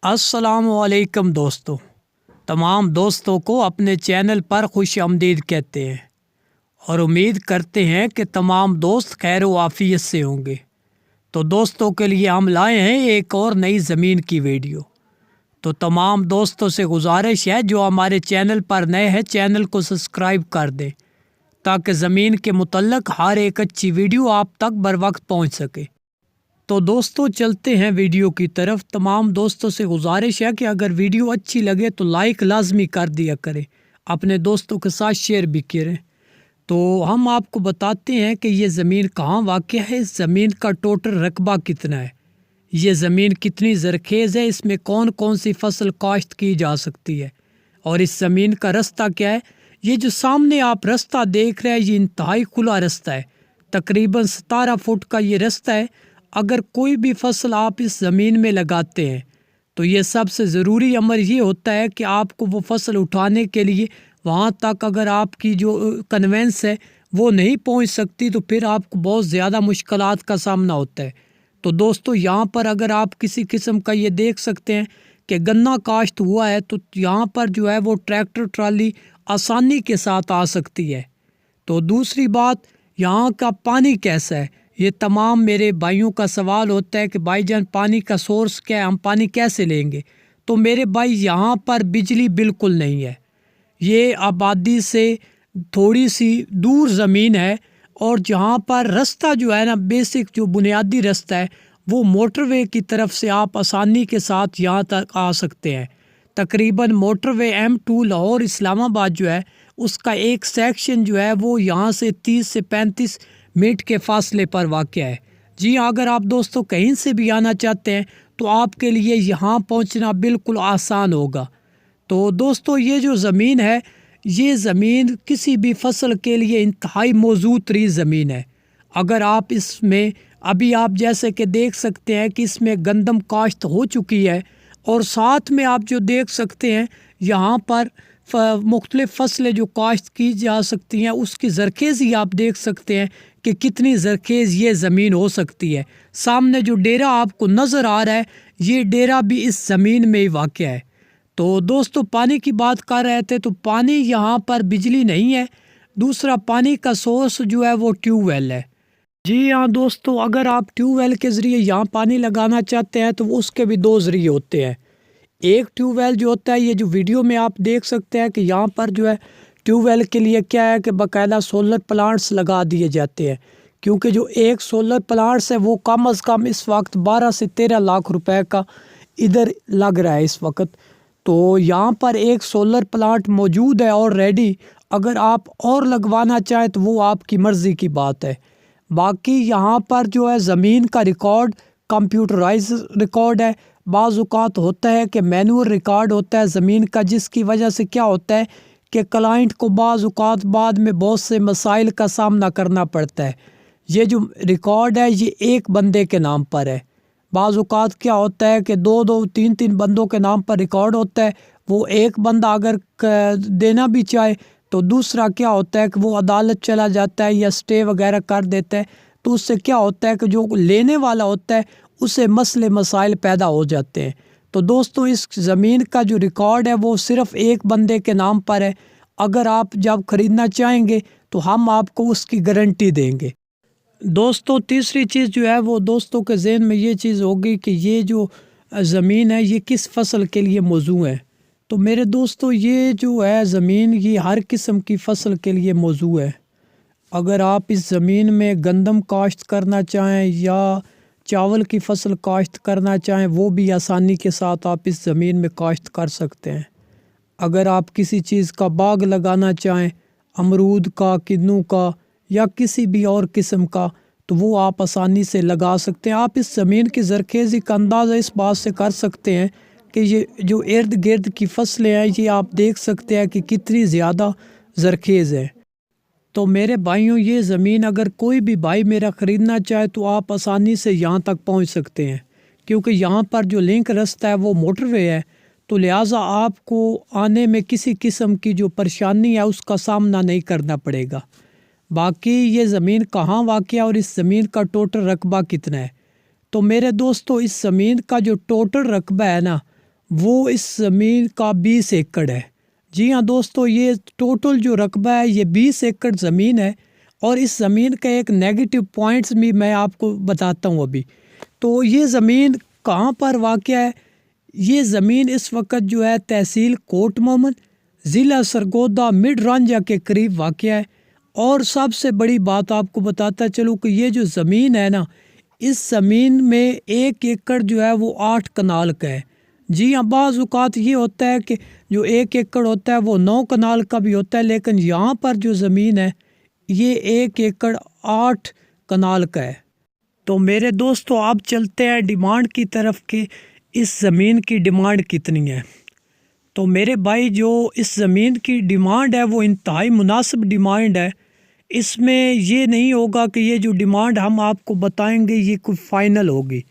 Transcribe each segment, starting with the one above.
السلام علیکم دوستو، تمام دوستوں کو اپنے چینل پر خوش آمدید کہتے ہیں اور امید کرتے ہیں کہ تمام دوست خیر و عافیت سے ہوں گے۔ تو دوستوں کے لیے ہم لائے ہیں ایک اور نئی زمین کی ویڈیو۔ تو تمام دوستوں سے گزارش ہے جو ہمارے چینل پر نئے ہیں چینل کو سبسکرائب کر دیں تاکہ زمین کے متعلق ہر ایک اچھی ویڈیو آپ تک بر وقت پہنچ سکے۔ تو دوستو چلتے ہیں ویڈیو کی طرف۔ تمام دوستوں سے گزارش ہے کہ اگر ویڈیو اچھی لگے تو لائک لازمی کر دیا کریں، اپنے دوستوں کے ساتھ شیئر بھی کریں۔ تو ہم آپ کو بتاتے ہیں کہ یہ زمین کہاں واقع ہے، اس زمین کا ٹوٹل رقبہ کتنا ہے، یہ زمین کتنی زرخیز ہے، اس میں کون کون سی فصل کاشت کی جا سکتی ہے، اور اس زمین کا رستہ کیا ہے۔ یہ جو سامنے آپ رستہ دیکھ رہے ہیں یہ انتہائی کھلا رستہ ہے، تقریباً 17 فٹ کا یہ رستہ ہے۔ اگر کوئی بھی فصل آپ اس زمین میں لگاتے ہیں تو یہ سب سے ضروری امر یہ ہوتا ہے کہ آپ کو وہ فصل اٹھانے کے لیے وہاں تک اگر آپ کی جو کنوینس ہے وہ نہیں پہنچ سکتی تو پھر آپ کو بہت زیادہ مشکلات کا سامنا ہوتا ہے۔ تو دوستو یہاں پر اگر آپ کسی قسم کا یہ دیکھ سکتے ہیں کہ گنا کاشت ہوا ہے تو یہاں پر جو ہے وہ ٹریکٹر ٹرالی آسانی کے ساتھ آ سکتی ہے۔ تو دوسری بات، یہاں کا پانی کیسا ہے، یہ تمام میرے بھائیوں کا سوال ہوتا ہے کہ بھائی جان پانی کا سورس کیا ہے، ہم پانی کیسے لیں گے۔ تو میرے بھائی یہاں پر بجلی بالکل نہیں ہے، یہ آبادی سے تھوڑی سی دور زمین ہے، اور جہاں پر رستہ جو ہے نا بیسک جو بنیادی رستہ ہے وہ موٹر وے کی طرف سے آپ آسانی کے ساتھ یہاں تک آ سکتے ہیں۔ تقریباً موٹر وے M2 لاہور اسلام آباد جو ہے اس کا ایک سیکشن جو ہے وہ یہاں سے 30 سے 35 منٹ کے فاصلے پر واقع ہے۔ جی اگر آپ دوستوں کہیں سے بھی آنا چاہتے ہیں تو آپ کے لیے یہاں پہنچنا بالکل آسان ہوگا۔ تو دوستوں یہ جو زمین ہے یہ زمین کسی بھی فصل کے لیے انتہائی موزوں ترین زمین ہے۔ اگر آپ اس میں ابھی آپ جیسے کہ دیکھ سکتے ہیں کہ اس میں گندم کاشت ہو چکی ہے، اور ساتھ میں آپ جو دیکھ سکتے ہیں یہاں پر مختلف فصلیں جو کاشت کی جا سکتی ہیں اس کی زرخیزی آپ دیکھ سکتے ہیں کہ کتنی زرخیز یہ زمین ہو سکتی ہے۔ سامنے جو ڈیرا آپ کو نظر آ رہا ہے یہ ڈیرا بھی اس زمین میں ہی واقع ہے۔ تو دوستو پانی کی بات کر رہے تھے، تو پانی یہاں پر بجلی نہیں ہے، دوسرا پانی کا سورس جو ہے وہ ٹیوب ویل ہے۔ جی ہاں دوستو، اگر آپ ٹیوب ویل کے ذریعے یہاں پانی لگانا چاہتے ہیں تو اس کے بھی دو ذریعے ہوتے ہیں۔ ایک ٹیوب ویل جو ہوتا ہے یہ جو ویڈیو میں آپ دیکھ سکتے ہیں کہ یہاں پر جو ہے ٹیوب ویل کے لیے کیا ہے کہ باقاعدہ سولر پلانٹس لگا دیے جاتے ہیں، کیونکہ جو ایک سولر پلانٹس ہے وہ کم از کم اس وقت 12 سے 13 لاکھ روپے کا ادھر لگ رہا ہے اس وقت۔ تو یہاں پر ایک سولر پلانٹ موجود ہے اور ریڈی، اگر آپ اور لگوانا چاہیں تو وہ آپ کی مرضی کی بات ہے۔ باقی یہاں پر جو ہے زمین کا ریکارڈ کمپیوٹرائز ریکارڈ ہے، بعض اوقات ہوتا ہے کہ مینول ریکارڈ ہوتا ہے زمین کا، جس کی وجہ سے کیا ہوتا ہے کہ کلائنٹ کو بعض اوقات بعد میں بہت سے مسائل کا سامنا کرنا پڑتا ہے۔ یہ جو ریکارڈ ہے یہ ایک بندے کے نام پر ہے، بعض اوقات کیا ہوتا ہے کہ دو تین بندوں کے نام پر ریکارڈ ہوتا ہے، وہ ایک بندہ اگر دینا بھی چاہے تو دوسرا کیا ہوتا ہے کہ وہ عدالت چلا جاتا ہے یا سٹے وغیرہ کر دیتا ہے، تو اس سے کیا ہوتا ہے کہ جو لینے والا ہوتا ہے اسے مسئلے مسائل پیدا ہو جاتے ہیں۔ تو دوستوں اس زمین کا جو ریکارڈ ہے وہ صرف ایک بندے کے نام پر ہے، اگر آپ جب خریدنا چاہیں گے تو ہم آپ کو اس کی گارنٹی دیں گے۔ دوستوں تیسری چیز جو ہے وہ دوستوں کے ذہن میں یہ چیز ہوگی کہ یہ جو زمین ہے یہ کس فصل کے لیے موزوں ہے۔ تو میرے دوستوں یہ جو ہے زمین یہ ہر قسم کی فصل کے لیے موزوں ہے۔ اگر آپ اس زمین میں گندم کاشت کرنا چاہیں یا چاول کی فصل کاشت کرنا چاہیں وہ بھی آسانی کے ساتھ آپ اس زمین میں کاشت کر سکتے ہیں۔ اگر آپ کسی چیز کا باغ لگانا چاہیں، امرود کا، کنو کا یا کسی بھی اور قسم کا، تو وہ آپ آسانی سے لگا سکتے ہیں۔ آپ اس زمین کی زرخیزی کا اندازہ اس بات سے کر سکتے ہیں کہ یہ جو ارد گرد کی فصلیں ہیں یہ آپ دیکھ سکتے ہیں کہ کتنی زیادہ زرخیز ہے۔ تو میرے بھائیوں یہ زمین اگر کوئی بھی بھائی میرا خریدنا چاہے تو آپ آسانی سے یہاں تک پہنچ سکتے ہیں، کیونکہ یہاں پر جو لنک رستہ ہے وہ موٹر وے ہے، تو لہٰذا آپ کو آنے میں کسی قسم کی جو پریشانی ہے اس کا سامنا نہیں کرنا پڑے گا۔ باقی یہ زمین کہاں واقع ہے اور اس زمین کا ٹوٹل رقبہ کتنا ہے، تو میرے دوستو اس زمین کا جو ٹوٹل رقبہ ہے نا وہ اس زمین کا 20 ایکڑ ہے۔ جی ہاں دوستو، یہ ٹوٹل جو رقبہ ہے یہ 20 ایکڑ زمین ہے، اور اس زمین کا ایک نیگیٹو پوائنٹس بھی میں آپ کو بتاتا ہوں ابھی۔ تو یہ زمین کہاں پر واقع ہے؟ یہ زمین اس وقت جو ہے تحصیل کوٹ مومن، ضلع سرگودا، مڈ رانجھا کے قریب واقع ہے۔ اور سب سے بڑی بات آپ کو بتاتا چلوں کہ یہ جو زمین ہے نا، اس زمین میں 1 ایکڑ جو ہے وہ 8 کنال کا ہے۔ جی ہاں، بعض اوقات یہ ہوتا ہے کہ جو 1 ایکڑ ہوتا ہے وہ 9 کنال کا بھی ہوتا ہے، لیکن یہاں پر جو زمین ہے یہ 1 ایکڑ 8 کنال کا ہے۔ تو میرے دوستو اب چلتے ہیں ڈیمانڈ کی طرف کہ اس زمین کی ڈیمانڈ کتنی ہے۔ تو میرے بھائی، جو اس زمین کی ڈیمانڈ ہے وہ انتہائی مناسب ڈیمانڈ ہے۔ اس میں یہ نہیں ہوگا کہ یہ جو ڈیمانڈ ہم آپ کو بتائیں گے یہ کوئی فائنل ہوگی،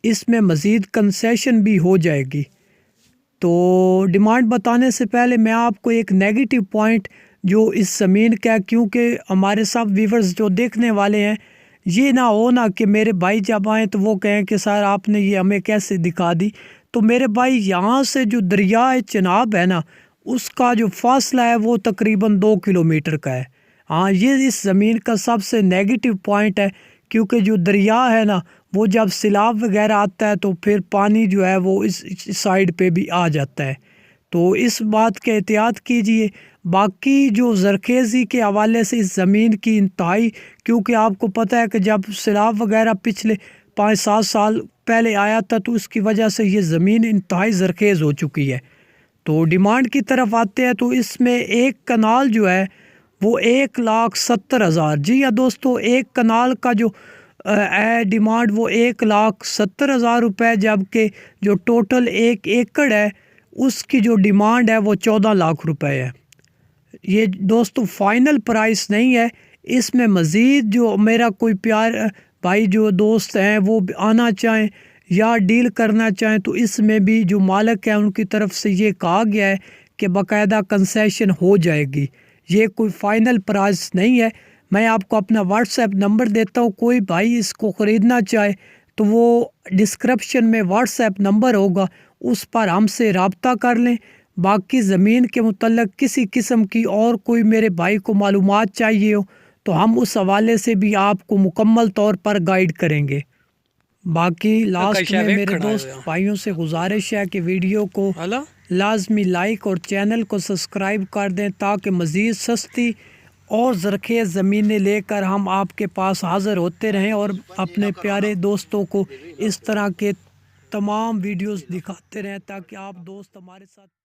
اس میں مزید کنسیشن بھی ہو جائے گی۔ تو ڈیمانڈ بتانے سے پہلے میں آپ کو ایک نیگیٹو پوائنٹ جو اس زمین کا ہے، کیونکہ ہمارے سب ویورز جو دیکھنے والے ہیں، یہ نہ ہو نا کہ میرے بھائی جب آئیں تو وہ کہیں کہ سر آپ نے یہ ہمیں کیسے دکھا دی۔ تو میرے بھائی، یہاں سے جو دریائے چناب ہے نا، اس کا جو فاصلہ ہے وہ تقریباً 2 کلومیٹر کا ہے۔ ہاں، یہ اس زمین کا سب سے نیگیٹو پوائنٹ ہے، کیونکہ جو دریا ہے نا، وہ جب سیلاب وغیرہ آتا ہے تو پھر پانی جو ہے وہ اس سائڈ پہ بھی آ جاتا ہے۔ تو اس بات کے احتیاط کیجئے۔ باقی جو زرخیزی کے حوالے سے اس زمین کی انتہائی، کیونکہ آپ کو پتہ ہے کہ جب سیلاب وغیرہ پچھلے 5-7 سال پہلے آیا تھا تو اس کی وجہ سے یہ زمین انتہائی زرخیز ہو چکی ہے۔ تو ڈیمانڈ کی طرف آتے ہیں تو اس میں 1 کنال جو ہے وہ 1,70,000۔ جی ہاں دوستو، 1 کنال کا جو ہے ڈیمانڈ وہ 1,70,000 روپے، جبکہ جو ٹوٹل 1 ایکڑ ہے اس کی جو ڈیمانڈ ہے وہ 14 لاکھ روپے ہے۔ یہ دوستو فائنل پرائس نہیں ہے، اس میں مزید جو میرا کوئی پیار بھائی جو دوست ہیں وہ آنا چاہیں یا ڈیل کرنا چاہیں تو اس میں بھی جو مالک ہیں ان کی طرف سے یہ کہا گیا ہے کہ باقاعدہ کنسیشن ہو جائے گی۔ یہ کوئی فائنل پرائس نہیں ہے۔ میں آپ کو اپنا واٹس ایپ نمبر دیتا ہوں، کوئی بھائی اس کو خریدنا چاہے تو وہ ڈسکرپشن میں واٹس ایپ نمبر ہوگا، اس پر ہم سے رابطہ کر لیں۔ باقی زمین کے متعلق کسی قسم کی اور کوئی میرے بھائی کو معلومات چاہیے ہو تو ہم اس حوالے سے بھی آپ کو مکمل طور پر گائیڈ کریں گے۔ باقی لاسٹ میں میرے دوست بھائیوں سے گزارش ہے کہ ویڈیو کو لازمی لائک اور چینل کو سبسکرائب کر دیں، تاکہ مزید سستی اور زرخیز زمینیں لے کر ہم آپ کے پاس حاضر ہوتے رہیں اور اپنے پیارے دوستوں کو اس طرح کے تمام ویڈیوز دکھاتے رہیں، تاکہ آپ دوست ہمارے ساتھ